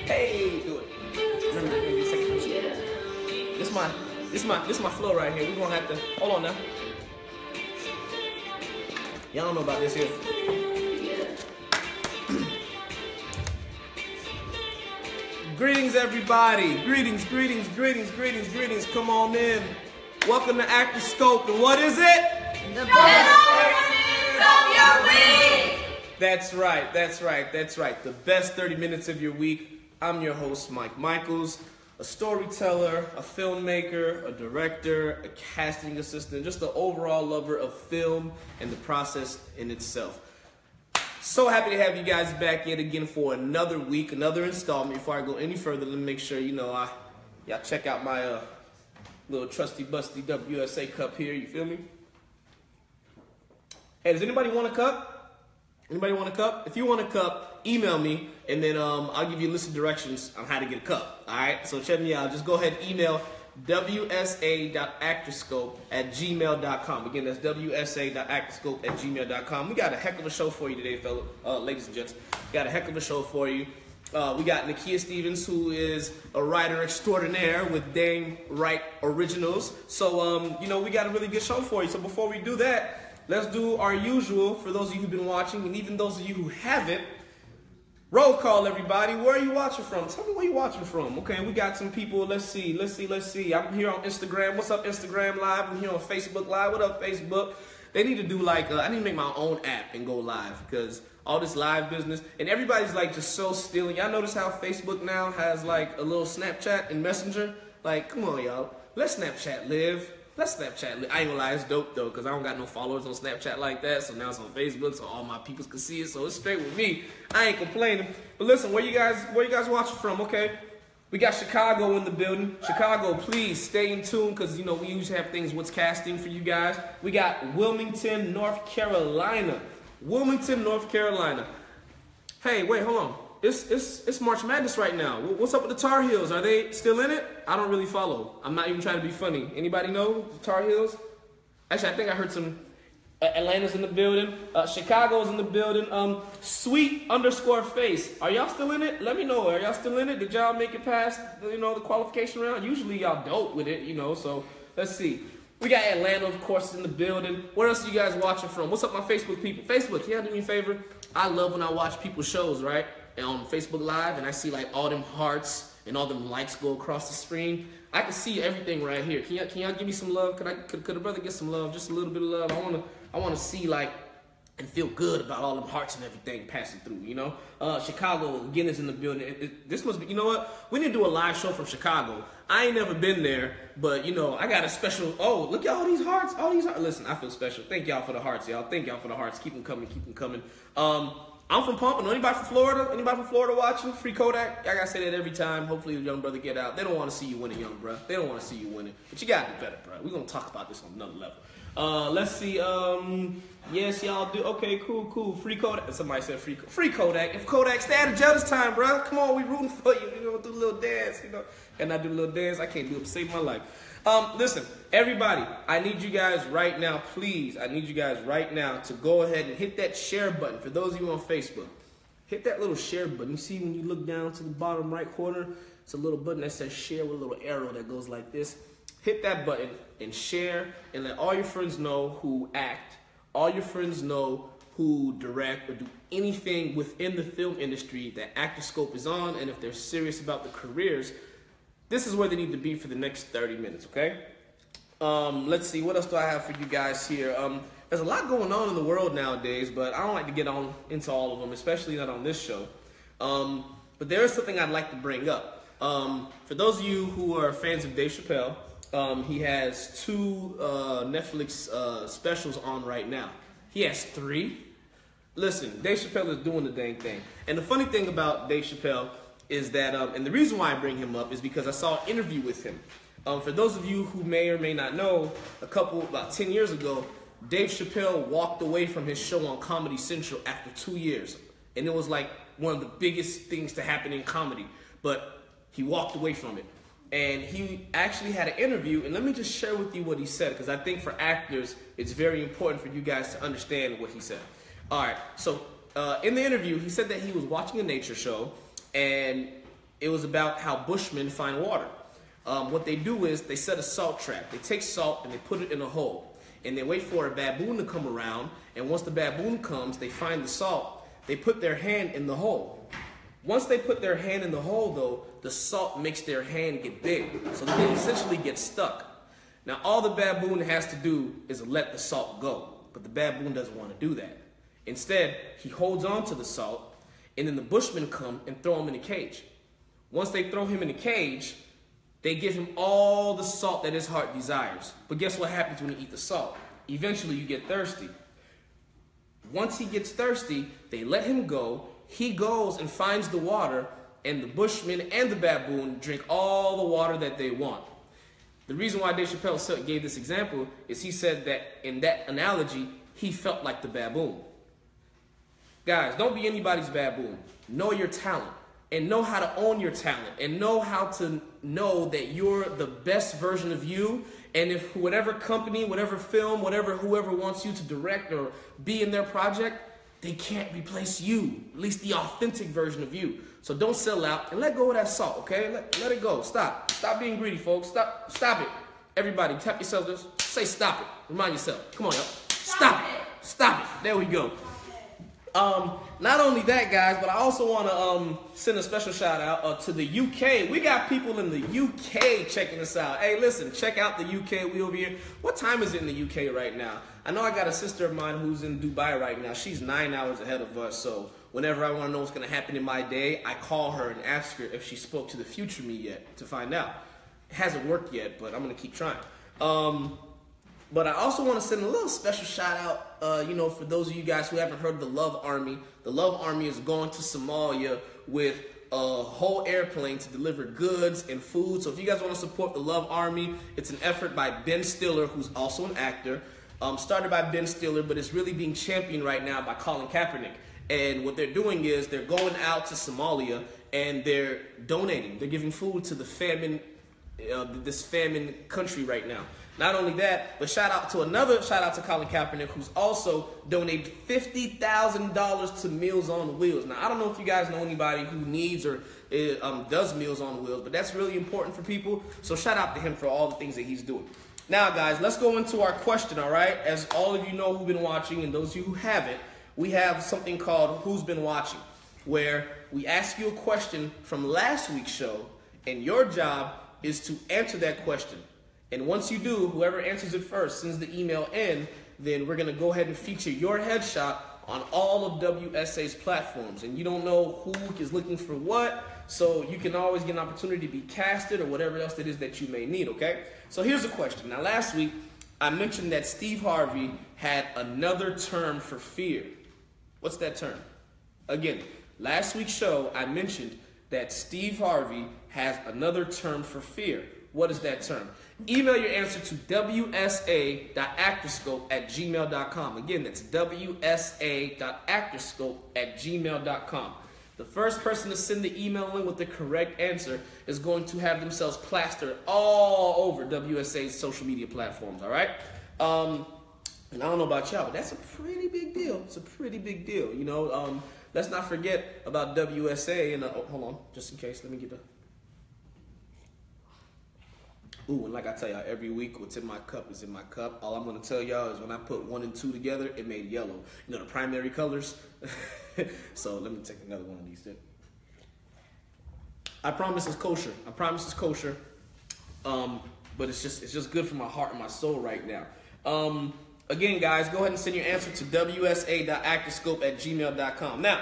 Hey, do it. Remember, maybe a second. This my flow right here. We're gonna have to hold on now. Y'all don't know about this here. Greetings, everybody. Greetings. Come on in. Welcome to ActorScope. And what is it? The best 30 minutes of your week. That's right. The best 30 minutes of your week. I'm your host, Mike Michaels, a storyteller, a filmmaker, a director, a casting assistant, just an overall lover of film and the process in itself. So happy to have you guys back yet again for another week, another installment. Before I go any further, let me make sure, y'all check out my little trusty busty WSA cup here, you feel me? Hey, does anybody want a cup? Anybody want a cup? If you want a cup, email me, and then I'll give you a list of directions on how to get a cup, all right? So check me out. Just go ahead and email wsa.actorscope@gmail.com. Again, that's wsa.actorscope@gmail.com. We got a heck of a show for you today, ladies and gents. Got a heck of a show for you. We got Nakia Stevens, who is a writer extraordinaire with Dame Write Originals. So, we got a really good show for you. So before we do that, let's do our usual, for those of you who've been watching, and even those of you who haven't. Roll call, everybody. Where are you watching from? Tell me where you're watching from. Okay, we got some people. Let's see. I'm here on Instagram. What's up, Instagram Live? I'm here on Facebook Live. What up, Facebook? They need to do I need to make my own app and go live, because all this live business, and everybody's just so still. And y'all notice how Facebook now has a little Snapchat and Messenger? Come on, y'all. Let Snapchat live. I ain't gonna lie, it's dope though, because I don't got no followers on Snapchat like that, so now it's on Facebook, so all my people can see it, so it's straight with me. I ain't complaining. But listen, where you guys watching from? Okay, we got Chicago in the building. Chicago, please stay in tune, because we usually have things what's casting for you guys. We got Wilmington, North Carolina. Hey, wait, hold on. It's March Madness right now. What's up with the Tar Heels? Are they still in it? I don't really follow. I'm not even trying to be funny. Anybody know the Tar Heels? Actually, I think I heard some. Atlanta's in the building. Chicago's in the building. Sweet_face. Are y'all still in it? Let me know. Are y'all still in it? Did y'all make it past the qualification round? Usually y'all dope with it, so let's see. We got Atlanta, of course, in the building. Where else are you guys watching from? What's up, my Facebook people? Facebook, can y'all do me a favor? I love when I watch people's shows, right? And on Facebook Live, and I see all them hearts and all them likes go across the screen. I can see everything right here. Can y'all give me some love? Could a brother get some love? Just a little bit of love. I wanna see and feel good about all them hearts and everything passing through. Chicago again is in the building. This must be. You know what? We need to do a live show from Chicago. I ain't never been there, but I got a special. Oh, look at all these hearts. Listen, I feel special. Thank y'all for the hearts, y'all. Thank y'all for the hearts. Keep them coming. I'm from Pompano. Anybody from Florida? Anybody from Florida watching? Free Kodak. I gotta say that every time. Hopefully the young brother get out. They don't want to see you winning, young bro. They don't want to see you winning. But you gotta do better, bro. We're gonna talk about this on another level. Let's see. Yes, y'all do. Okay, cool. Free Kodak. Somebody said free Kodak. If Kodak, stay out of jail this time, bro. Come on, we rooting for you. Do a little dance. And I do a little dance. I can't do it to save my life. Listen, everybody, I need you guys right now, please. I need you guys right now to go ahead and hit that share button. For those of you on Facebook, hit that little share button. You see when you look down to the bottom right corner, it's a little button that says share with a little arrow that goes like this. Hit that button and share, and let all your friends know who act, all your friends know who direct or do anything within the film industry that ActorScope is on, and if they're serious about the careers, this is where they need to be for the next 30 minutes, okay? Let's see, what else do I have for you guys here? There's a lot going on in the world nowadays, but I don't like to get into all of them, especially not on this show. But there is something I'd like to bring up. For those of you who are fans of Dave Chappelle, he has 2 Netflix specials on right now. He has 3. Listen, Dave Chappelle is doing the dang thing. And the funny thing about Dave Chappelle is that, and the reason why I bring him up is because I saw an interview with him. For those of you who may or may not know, about 10 years ago, Dave Chappelle walked away from his show on Comedy Central after 2 years. And it was one of the biggest things to happen in comedy. But he walked away from it. And he actually had an interview, and let me just share with you what he said, because I think for actors, it's very important for you guys to understand what he said. All right, so in the interview, he said that he was watching a nature show, and It was about how Bushmen find water. What they do is they set a salt trap. They take salt and they put it in a hole. And they wait for a baboon to come around. And once the baboon comes, they find the salt. They put their hand in the hole. Once they put their hand in the hole, though, the salt makes their hand get big. So they essentially get stuck. Now, all the baboon has to do is let the salt go. But the baboon doesn't want to do that. Instead, he holds on to the salt. And then the Bushmen come and throw him in a cage. Once they throw him in a cage, they give him all the salt that his heart desires. But guess what happens when you eat the salt? Eventually, you get thirsty. Once he gets thirsty, they let him go. He goes and finds the water, and the Bushman and the baboon drink all the water that they want. The reason why Dave Chappelle gave this example is he said that in that analogy, he felt like the baboon. Guys, don't be anybody's baboon. Know your talent. And know how to own your talent, and know how to know that you're the best version of you. And if whatever company, whatever film, whoever wants you to direct or be in their project, they can't replace you, at least the authentic version of you. So don't sell out and let go of that salt, okay? Let it go. Stop being greedy, folks. Stop it. Everybody, tap yourself. Just say stop it. Remind yourself. Come on, y'all. Stop it. There we go. Not only that, guys, but I also want to send a special shout out to the UK. We got people in the UK checking us out. Hey, listen, check out the UK. We over here. What time is it in the UK right now? I know I got a sister of mine who's in Dubai right now. She's 9 hours ahead of us. So whenever I want to know what's going to happen in my day, I call her and ask her if she spoke to the future me yet to find out. It hasn't worked yet, but I'm going to keep trying. But I also want to send a little special shout out, for those of you guys who haven't heard of the Love Army. The Love Army is going to Somalia with a whole airplane to deliver goods and food. So if you guys want to support the Love Army, it's an effort by Ben Stiller, who's also an actor. Started by Ben Stiller, but it's really being championed right now by Colin Kaepernick. And what they're doing is they're going out to Somalia and they're donating. They're giving food to the this famine country right now. Not only that, but shout out to Colin Kaepernick, who's also donated $50,000 to Meals on Wheels. Now, I don't know if you guys know anybody who needs or does Meals on Wheels, but that's really important for people. So shout out to him for all the things that he's doing. Now, guys, let's go into our question, all right? As all of you know who've been watching, and those of you who haven't, we have something called Who's Been Watching, where we ask you a question from last week's show, and your job is to answer that question. And once you do, whoever answers it first sends the email in, then we're going to go ahead and feature your headshot on all of WSA's platforms. And you don't know who is looking for what, so you can always get an opportunity to be casted or whatever else it is that you may need, okay? So here's a question. Now, last week, I mentioned that Steve Harvey had another term for fear. What's that term? Again, last week's show, I mentioned that Steve Harvey has another term for fear. What is that term? Email your answer to wsa.actorscope@gmail.com. Again, that's wsa.actorscope@gmail.com. The first person to send the email in with the correct answer is going to have themselves plastered all over WSA's social media platforms, all right? And I don't know about y'all, but that's a pretty big deal. It's a pretty big deal, Let's not forget about WSA. And hold on, just in case, let me get the... Ooh, and like I tell y'all, every week what's in my cup is in my cup. All I'm going to tell y'all is when I put 1 and 2 together, it made yellow. The primary colors. So let me take another one of these too. I promise it's kosher. But it's just good for my heart and my soul right now. Again, guys, go ahead and send your answer to wsa.actorscope@gmail.com. Now,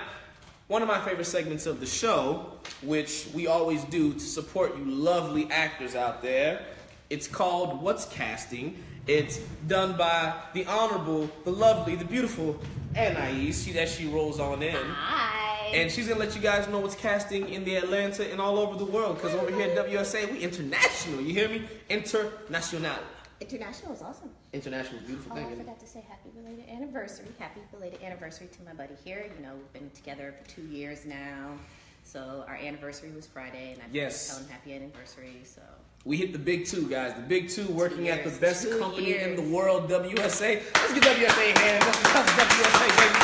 one of my favorite segments of the show, which we always do to support you lovely actors out there, it's called What's Casting. It's done by the honorable, the lovely, the beautiful Anais. She rolls on in. Hi. And she's going to let you guys know what's casting in the Atlanta and all over the world. Because over here at WSA, we international. You hear me? International. International is awesome. International is a beautiful thing. I forgot to say happy belated anniversary. Happy belated anniversary to my buddy here. We've been together for 2 years now. So our anniversary was Friday, and I just tell him happy anniversary. So we hit the big 2, guys. The big 2 working at the best company in the world, WSA. Let's get WSA a hand. Let's WSA, baby.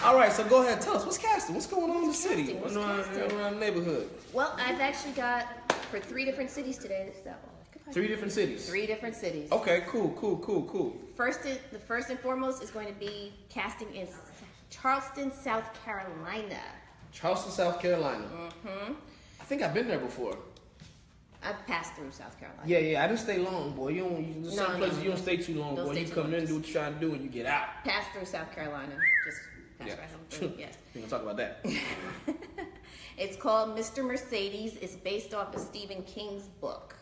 All right, so go ahead. Tell us, what's casting? What's going on in the city? What's around the neighborhood? Well, I've actually got for 3 different cities today. Three different cities? 3 different cities. Okay, cool. The first and foremost is going to be casting in Charleston, South Carolina. Charleston, South Carolina. Mm-hmm. I think I've been there before. I've passed through South Carolina. Yeah. I didn't stay long, boy. Some places you don't stay too long, boy. You come in, do what you're trying to do, and you get out. Pass through South Carolina. Just pass right home through. Yes. We're gonna talk about that. It's called Mr. Mercedes. It's based off of Stephen King's book.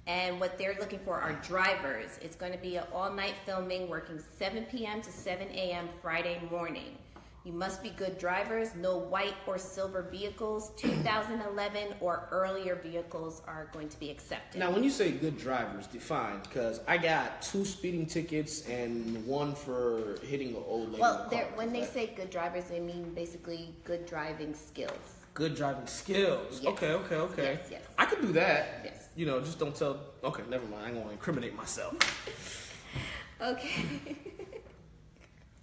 And what they're looking for are drivers. It's going to be an all-night filming, working 7 p.m. to 7 a.m. Friday morning. You must be good drivers. No white or silver vehicles. 2011 or earlier vehicles are going to be accepted. Now, when you say good drivers, define, because I got 2 speeding tickets and 1 for hitting an old lady. Well, when they say good drivers, they mean basically good driving skills. Good driving skills. Yes. Okay. Yes. I could do that. Yes. Just don't tell. Okay, never mind. I ain't gonna incriminate myself. Okay.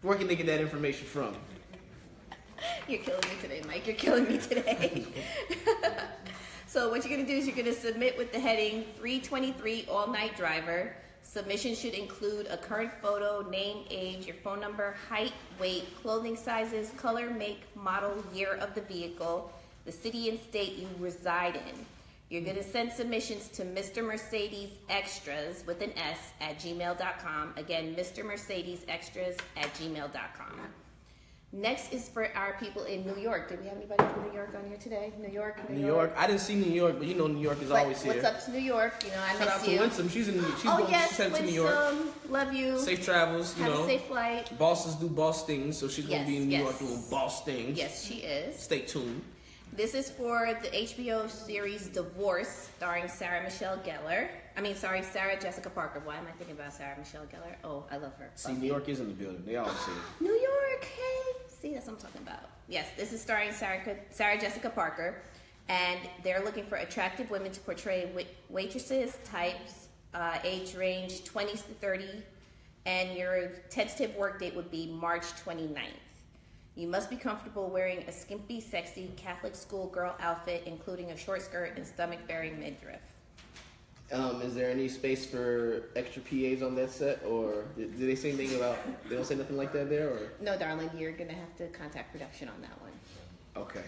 Where can they get that information from? You're killing me today, Mike. You're killing me today. So what you're going to do is you're going to submit with the heading 323 all-night driver. Submission should include a current photo, name, age, your phone number, height, weight, clothing sizes, color, make, model, year of the vehicle, the city and state you reside in. You're going to send submissions to Mr. Mercedes Extras with an S at gmail.com. Again, Mr. Mercedes Extras at gmail.com. Next is for our people in New York. Do we have anybody from New York on here today? New York. I didn't see New York, but New York is always here. What's up to New York? I Shout out miss you. to Winsome. She's Yes, headed to New York. Love you. Safe travels. Have a safe flight. Bosses do boss things, so she's gonna be in New York doing boss things. Yes, she is. Stay tuned. This is for the HBO series Divorce, starring Sarah Jessica Parker. Why am I thinking about Sarah Michelle Gellar? Oh, I love her. See, New York is in the building. They always say it. New York, hey. See, that's what I'm talking about. Yes, this is starring Sarah Jessica Parker, and they're looking for attractive women to portray waitresses, types, age range 20s to 30, and your tentative work date would be March 29th. You must be comfortable wearing a skimpy, sexy Catholic schoolgirl outfit, including a short skirt and stomach-bearing midriff. Is there any space for extra PAs on that set, or did they say anything about? They don't say nothing like that there, or? No, darling, you're gonna have to contact production on that one. Okay.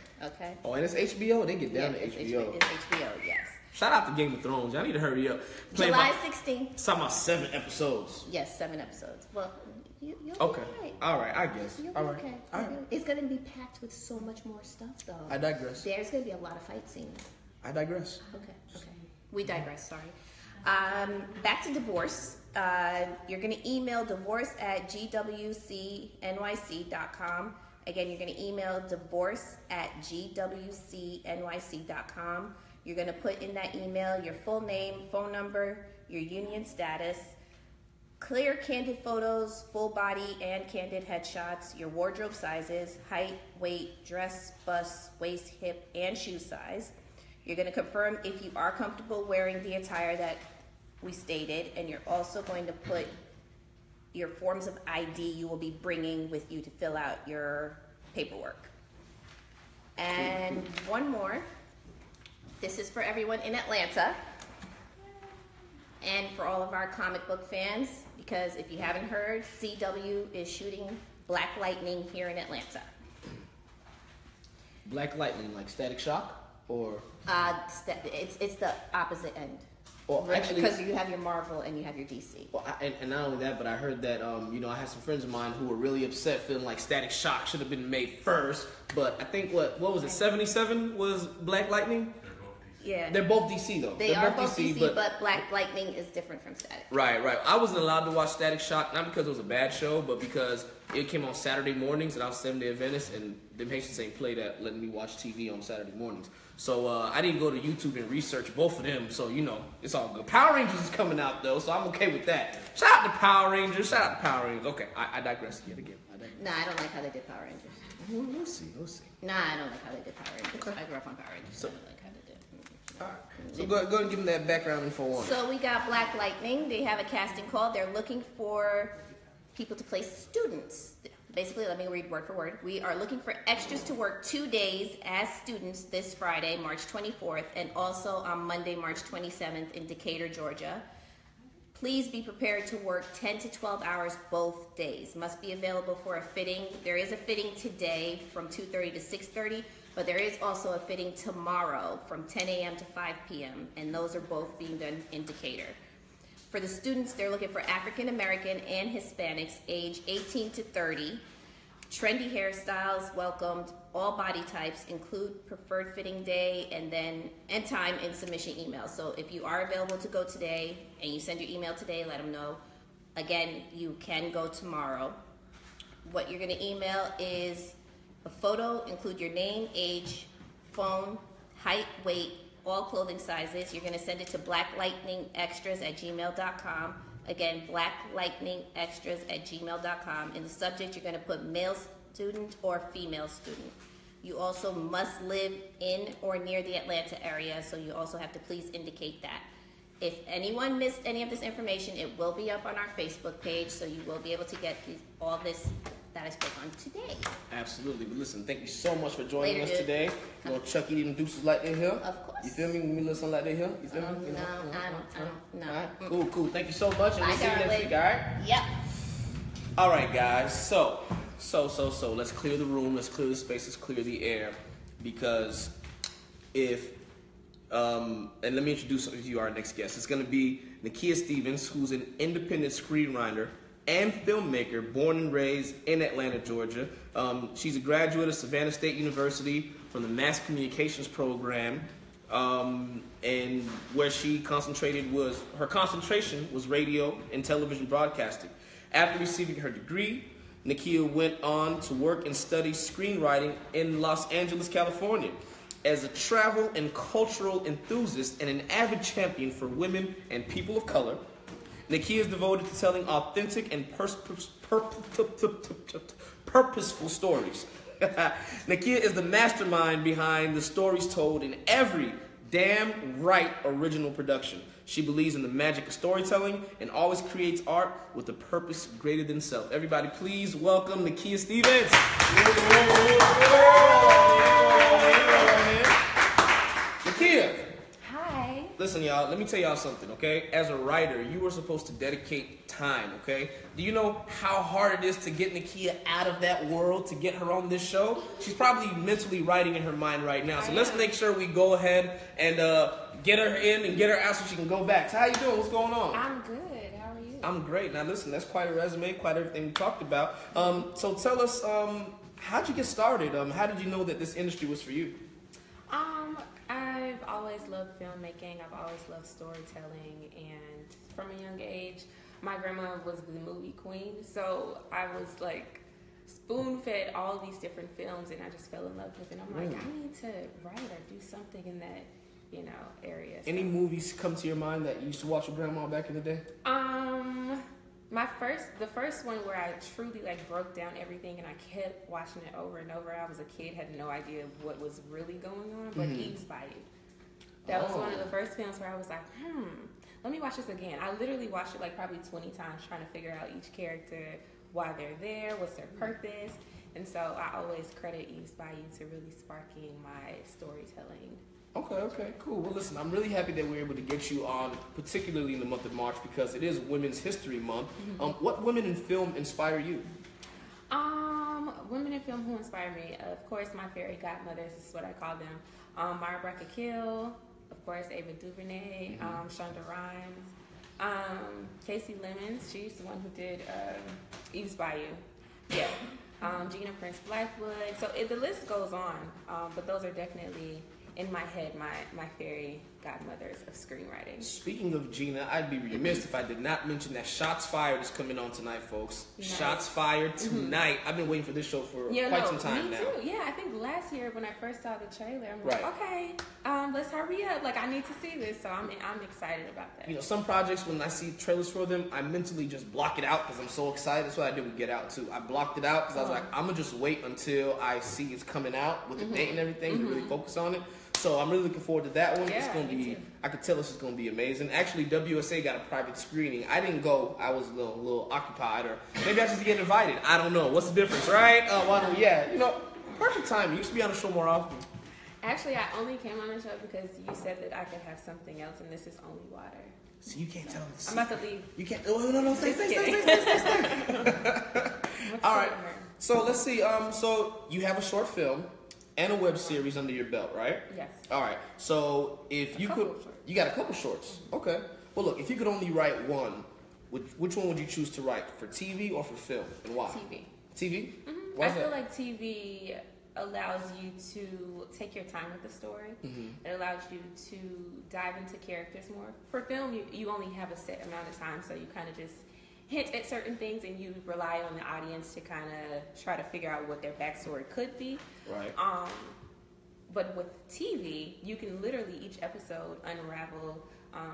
Oh, and it's HBO. They get down to it's HBO. It's HBO, yes. Shout out to Game of Thrones. Y'all need to hurry up. July 16th. It's about 7 episodes. Yes, 7 episodes. Well, you'll be okay. Right. All right, I guess. You'll be all right. okay. All right. It's gonna be packed with so much more stuff, though. I digress. There's gonna be a lot of fight scenes. I digress. Okay. We digress. Sorry. Back to divorce. You're going to email divorce@gwcnyc.com. Again, you're going to email divorce@gwcnyc.com. You're going to put in that email your full name, phone number, your union status, clear candid photos, full body and candid headshots, your wardrobe sizes, height, weight, dress, bust, waist, hip, and shoe size. You're going to confirm if you are comfortable wearing the attire that we stated, and you're also going to put your forms of ID you will be bringing with you to fill out your paperwork. And one more. This is for everyone in Atlanta and for all of our comic book fans, because if you haven't heard, CW is shooting Black Lightning here in Atlanta. Black Lightning, like Static Shock, or? It's the opposite end. Well, actually, because you have your Marvel and you have your DC. Well, and not only that, but I heard that I had some friends of mine who were really upset, feeling like Static Shock should have been made first. But I think what was it? 77 was Black Lightning. Yeah, they're both DC though. They are both DC, but Black Lightning is different from Static. Right. I wasn't allowed to watch Static Shock, not because it was a bad show, but because it came on Saturday mornings, and I was 7-day Adventist, and them Haitians ain't play that, letting me watch TV on Saturday mornings. So I didn't go to YouTube and research both of them. So it's all good. Power Rangers is coming out though, so I'm okay with that. Shout out to Power Rangers. Okay, I digress yet again. Nah, I don't like how they did Power Rangers. We'll see. Nah, I don't like how they did Power Rangers. Okay. I grew up on Power Rangers. So I don't like how they did. All right. So go ahead and give them that background info on. So we got Black Lightning. They have a casting call. They're looking for people to play students. basically, let me read word for word. We are looking for extras to work 2 days as students this Friday, March 24th, and also on Monday, March 27th in Decatur, Georgia. Please be prepared to work 10 to 12 hours both days. Must be available for a fitting. There is a fitting today from 2:30 to 6:30, but there is also a fitting tomorrow from 10 a.m. to 5 p.m., and those are both being done in Decatur. For the students, they're looking for African American and Hispanics age 18 to 30. Trendy hairstyles welcomed. All body types, include preferred fitting day and time in submission email. So if you are available to go today and you send your email today, let them know. Again, you can go tomorrow. What you're going to email is a photo, include your name, age, phone, height, weight, all clothing sizes. You're going to send it to blacklightningextras@gmail.com. Again, blacklightningextras@gmail.com. In the subject, you're going to put male student or female student. You also must live in or near the Atlanta area, so you also have to please indicate that. If anyone missed any of this information, it will be up on our Facebook page, so you will be able to get all this that I spoke on today. Absolutely. But listen, thank you so much for joining us dude. today. You know, Chucky them deuces like they here. Of course. You feel me? When we listen like they here. You feel me? You know? I don't. All right. Cool. Thank you so much. And Bye, we'll see you next darling. week, all right? Yep. All right, guys. So. Let's clear the room. Let's clear the space. Let's clear the air. Because and let me introduce you our next guest. It's going to be Nakia Stevens, who's an independent screenwriter and filmmaker born and raised in Atlanta, Georgia. She's a graduate of Savannah State University from the Mass Communications program, and where her concentration was radio and television broadcasting. After receiving her degree, Nakia went on to work and study screenwriting in Los Angeles, California. As a travel and cultural enthusiast and an avid champion for women and people of color, Nakia is devoted to telling authentic and purposeful stories. Nakia is the mastermind behind the stories told in every damn right original production. She believes in the magic of storytelling and always creates art with a purpose greater than self. Everybody, please welcome Nakia Stevens. Nakia. Hi. Listen, y'all, let me tell y'all something, okay? As a writer, you were supposed to dedicate time, okay? Do you know how hard it is to get Nakia out of that world, to get her on this show? She's probably mentally writing in her mind right now. So let's make sure we go ahead and get her in and get her out so she can go back. So how you doing? What's going on? I'm good. How are you? I'm great. Now listen, that's quite a resume, quite everything we talked about. So tell us, how'd you get started? How did you know that this industry was for you? I've always loved filmmaking. I've always loved storytelling, and from a young age, my grandma was the movie queen, so I was like spoon-fed all these different films, and I just fell in love with it. I'm like, I need to write or do something in that, area. Any movies come to your mind that you used to watch with grandma back in the day? The first one where I truly broke down everything and I kept watching it over and over. I was a kid, had no idea what was really going on, but Eve's Bayou. That was one of the first films where I was like, let me watch this again. I literally watched it probably 20 times trying to figure out each character, why they're there, what's their purpose. And so I always credit Eve's Bayou to really sparking my storytelling. Okay, cool. Well, listen, I'm really happy that we're able to get you on, particularly in the month of March, because it is Women's History Month. What women in film inspire you? Women in film who inspire me, of course, my fairy godmothers is what I call them. Barbara Kill, of course, Ava DuVernay, Shonda Rhimes, Casey Lemons. She's the one who did Eve's Bayou. Yeah. Gina Prince Blackwood. So the list goes on, but those are definitely, in my head, my fairy godmothers of screenwriting. Speaking of Gina, I'd be remiss if I did not mention that Shots Fired is coming on tonight, folks. Nice. Shots Fired tonight. I've been waiting for this show for quite some time now. Me too. Yeah, I think last year when I first saw the trailer, I'm like, okay, let's hurry up. I need to see this. So I'm excited about that. Some projects, when I see trailers for them, I mentally just block it out because I'm so excited. That's what I did with Get Out too. I blocked it out because I was like, I'm gonna just wait until I see it's coming out with the date and everything to really focus on it. So So I'm really looking forward to that one. Yeah, It's going to me be, too. I could tell it's just going to be amazing. Actually, WSA got a private screening. I didn't go. I was a little occupied, or maybe I just get invited. I don't know. What's the difference, right? Why don't we, perfect timing. You used to be on the show more often. Actually, I only came on the show because you said that I could have something else, and this is only water. So you can't tell them the I'm about to leave. You can't. Oh, no, stay. What's All right. going on? So let's see. So you have a short film and a web series under your belt, right? Yes. All right. So if you could, you got a couple shorts. Okay. Well, look, if you could only write one, which one would you choose to write, for TV or for film, and why? TV. TV. Mm-hmm. I feel like TV allows you to take your time with the story. Mm-hmm. It allows you to dive into characters more. For film, you only have a set amount of time, so you kind of just hint at certain things, and you rely on the audience to kind of try to figure out what their backstory could be. Right. But with TV, you can literally each episode unravel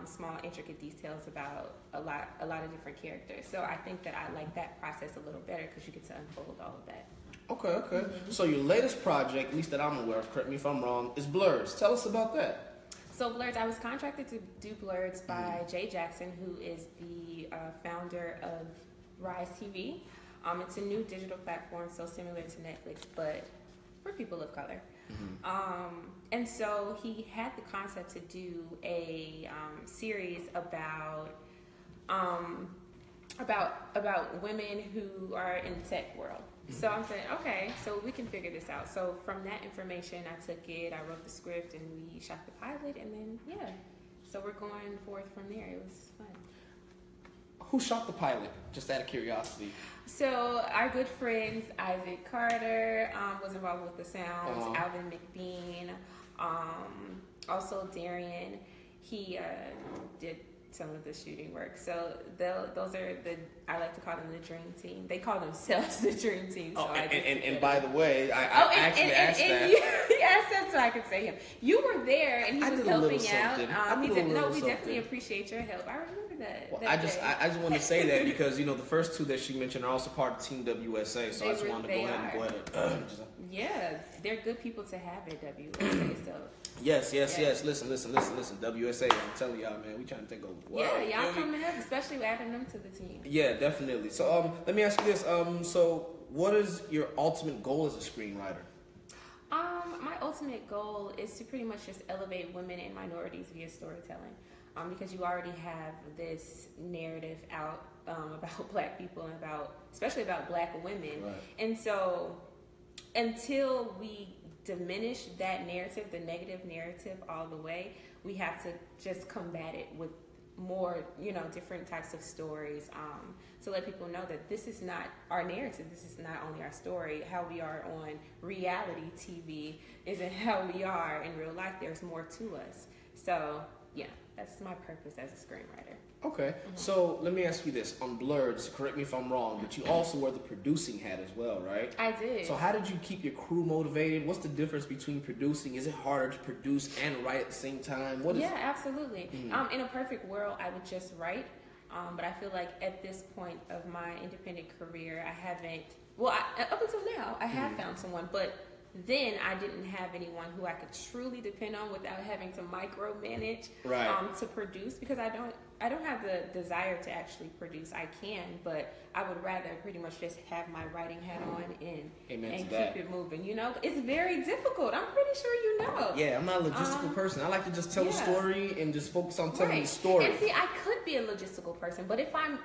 small intricate details about a lot of different characters. So I think that I like that process a little better because you get to unfold all of that. Okay. Mm-hmm. So your latest project, at least that I'm aware of, correct me if I'm wrong, is Blurs. Tell us about that. So Blurs, I was contracted to do Blurs by Jay Jackson, who is the founder of Rise TV. It's a new digital platform, so similar to Netflix, but for people of color. Mm-hmm. And so he had the concept to do a series about women who are in the tech world. So I'm saying, okay, so we can figure this out. So from that information, I took it, I wrote the script, and we shot the pilot, and then, so we're going forth from there. It was fun. Who shot the pilot? Just out of curiosity. So our good friends, Isaac Carter, was involved with the sounds, Alvin McBean, also Darian. He did some of the shooting work. So those are I like to call them the dream team. They call themselves the dream team. So and by the way, I actually asked that. Yes, that's why I could say him. You were there, and he was helping out. We definitely appreciate your help. I remember that. Well, I just wanted to say that because the first two that she mentioned are also part of Team WSA. So I just wanted to go ahead. Yeah, they're good people to have at WSA. So. Yes. Listen. WSA, I'm telling y'all, man, we trying to take over the world. Yeah, y'all coming up, especially adding them to the team. Yeah, definitely. So, let me ask you this. So, what is your ultimate goal as a screenwriter? My ultimate goal is to pretty much just elevate women and minorities via storytelling. Because you already have this narrative out about Black people and especially about Black women. Right. And so, until we diminish that narrative, the negative narrative all the way, we have to just combat it with more, different types of stories, to let people know that this is not our narrative, this is not only our story. How we are on reality TV isn't how we are in real life. There's more to us. So, yeah, that's my purpose as a screenwriter. Okay, so let me ask you this. On Blurs, correct me if I'm wrong, but you also wear the producing hat as well, right? I did. So how did you keep your crew motivated? What's the difference between producing? Is it harder to produce and write at the same time? Absolutely. In a perfect world, I would just write. But I feel like at this point of my independent career, I haven't, up until now, I have found someone, but then I didn't have anyone who I could truly depend on without having to micromanage to produce, because I don't have the desire to actually produce. I can, but I would rather pretty much just have my writing hat on and keep it moving. It's very difficult. I'm pretty sure you know. Yeah, I'm not a logistical person. I like to just tell a story and just focus on telling the story. And see, I could be a logistical person, but if I'm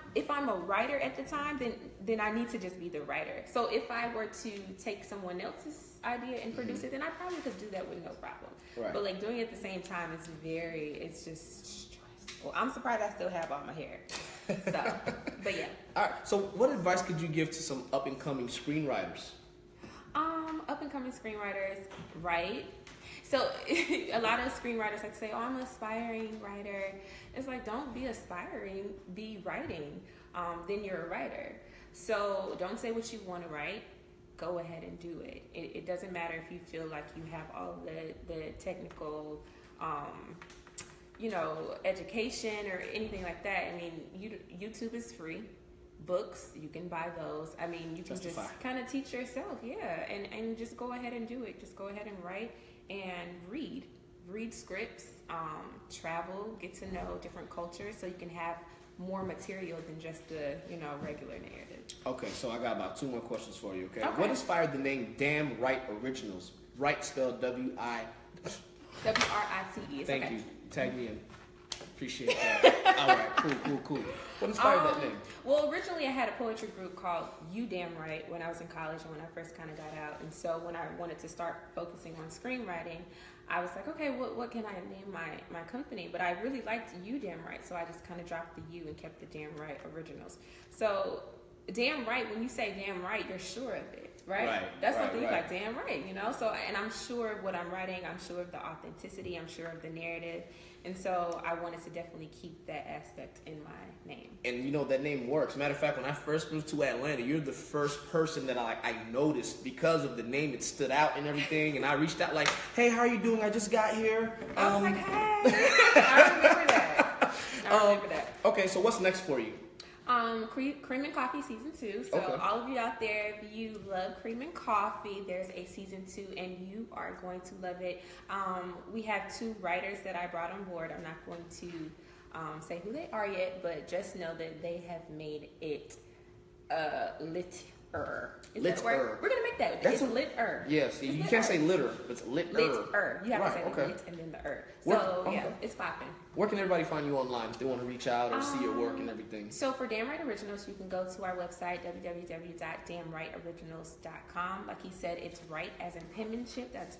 a writer at the time, then I need to just be the writer. So if I were to take someone else's idea and produce it, then I probably could do that with no problem. Right. But doing it at the same time is it's just stressful. I'm surprised I still have all my hair. So, but yeah. All right. So what advice could you give to some up and coming screenwriters? Up and coming screenwriters, write. So a lot of screenwriters like to say, "Oh, I'm an aspiring writer." It's like, don't be aspiring, be writing. Then you're a writer. So don't say what you want to write. Go ahead and do it. It doesn't matter if you feel like you have all the technical, education or anything like that. I mean, YouTube is free. Books, you can buy those. I mean, you can just kind of teach yourself, and just go ahead and do it. Just go ahead and write and read read scripts, travel, get to know different cultures, so you can have more material than just the regular narrative. Okay, so I got about 2 more questions for you. Okay, what inspired the name Damn Right Originals? Right spelled W-I. W-R-I-T-E. Thank you. Tag me in. Appreciate that. All right, cool. What inspired that name? Well, originally I had a poetry group called You Damn Right when I was in college and when I first kind of got out. And so when I wanted to start focusing on screenwriting, I was like, okay, what can I name my company? But I really liked You Damn Right, so I just kind of dropped the U and kept the Damn Right Originals. So damn right, when you say damn right, you're sure of it, right? That's something you like, damn right, So, and I'm sure of what I'm writing. I'm sure of the authenticity. I'm sure of the narrative. And so I wanted to definitely keep that aspect in my name. And that name works. Matter of fact, when I first moved to Atlanta, you're the first person that I noticed because of the name. It stood out and everything. And I reached out like, hey, how are you doing? I just got here. I was like, hey. I remember that. Okay, so what's next for you? Cream and Coffee Season 2. So all of you out there, if you love Cream and Coffee, there's a Season 2 and you are going to love it. We have 2 writers that I brought on board. I'm not going to say who they are yet, but just know that they have made it lit. Is that word? We're gonna make that. It's lit-er. Yes, you can't say litter, but it's lit-er. Lit-er. You have to say the lit and then the er. So it's popping. Where can everybody find you online if they want to reach out or see your work and everything? So for Damn Right Originals, you can go to our website, www.damnrightoriginals.com. Like he said, it's right as in penmanship. That's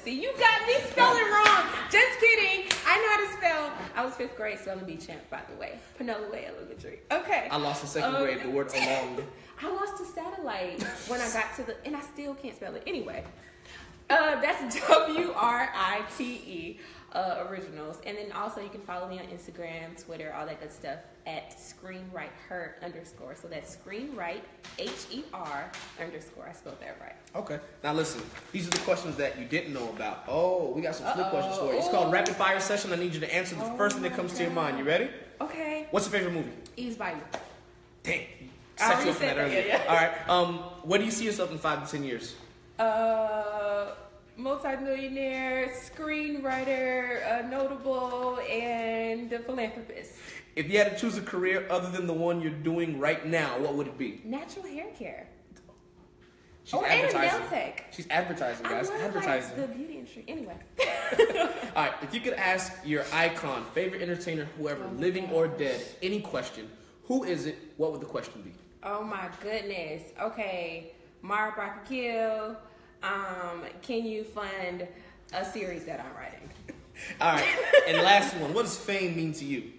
see, you got me spelling wrong. Just kidding. I know how to spell. I was 5th grade spelling bee champ, by the way. Panola Way Elementary. Okay. I lost in 2nd grade the word along. I lost a satellite when I got to and I still can't spell it. Anyway, that's WRITE Originals. And then also you can follow me on Instagram, Twitter, all that good stuff at ScreenWriteHer_. So that's ScreenWrite HER_. I spelled that right. Okay. Now listen, these are the questions that you didn't know about. Oh, we got some flip questions for you. It's called Rapid Fire Session. I need you to answer the first thing that comes to your mind. You ready? Okay. What's your favorite movie? Eve's Bayou. Dang. Set you up for that earlier. Yeah. All right. Where do you see yourself in 5 to 10 years? Multi-millionaire, screenwriter, notable, and a philanthropist. If you had to choose a career other than the one you're doing right now, what would it be? Natural hair care. She's advertising. And nail tech. She's advertising, guys. Advertising. The beauty industry. Anyway. All right. If you could ask your icon, favorite entertainer, whoever, living or dead, any question, who is it? What would the question be? Oh my goodness. Okay. Mara Brockkill. Can you fund a series that I'm writing? All right. And last one. What does fame mean to you?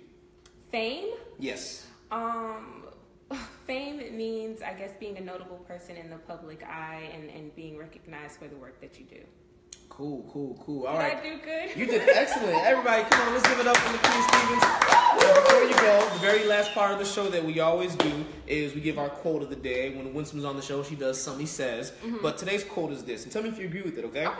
Fame? Yes. Fame, it means, I guess, being a notable person in the public eye and being recognized for the work that you do. Cool. All right. Did I do good? You did excellent. Everybody, come on, let's give it up for Nakia Stevens. Before you go, the very last part of the show that we always do is we give our quote of the day. When Winsom's on the show, she does something he says. Mm-hmm. But today's quote is this. And tell me if you agree with it, okay? Okay.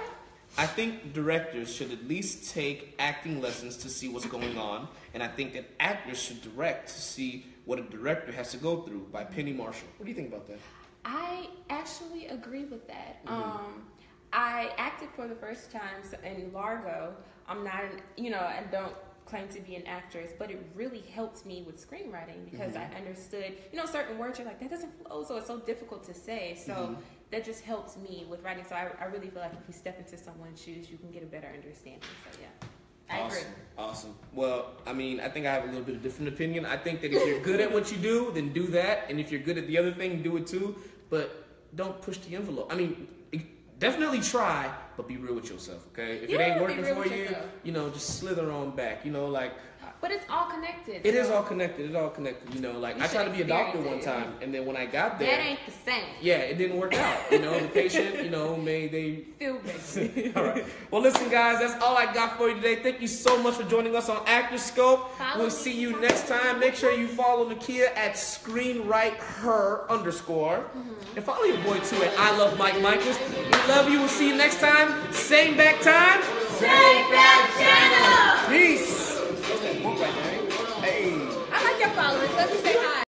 I think directors should at least take acting lessons to see what's going on. And I think that actors should direct to see what a director has to go through, by Penny Marshall. What do you think about that? I actually agree with that. Mm-hmm. I acted for the first time in Largo. I'm not, I don't claim to be an actress, but it really helped me with screenwriting because I understood, certain words you're like, that doesn't flow, so it's so difficult to say. So that just helped me with writing. So I really feel like if you step into someone's shoes, you can get a better understanding. So yeah. I agree. Awesome. Well, I think I have a little bit of different opinion. I think that if you're good at what you do, then do that. And if you're good at the other thing, do it too. But don't push the envelope. Definitely try, but be real with yourself, okay? If it ain't working for you, just slither on back. But it's all connected. It is all connected. It's all connected. I tried to be a doctor one time, and then when I got there, that ain't the same. Yeah, it didn't work out. The patient, may they feel better. All right. Well, listen, guys, that's all I got for you today. Thank you so much for joining us on ActorScope. We'll see you next time. Make sure you follow Nakia at ScreenWriteHer_. And follow your boy too at I Love Mike Michaels. We love you. We'll see you next time. Same back time. Same back channel. Peace. I like your followers. Let me say hi.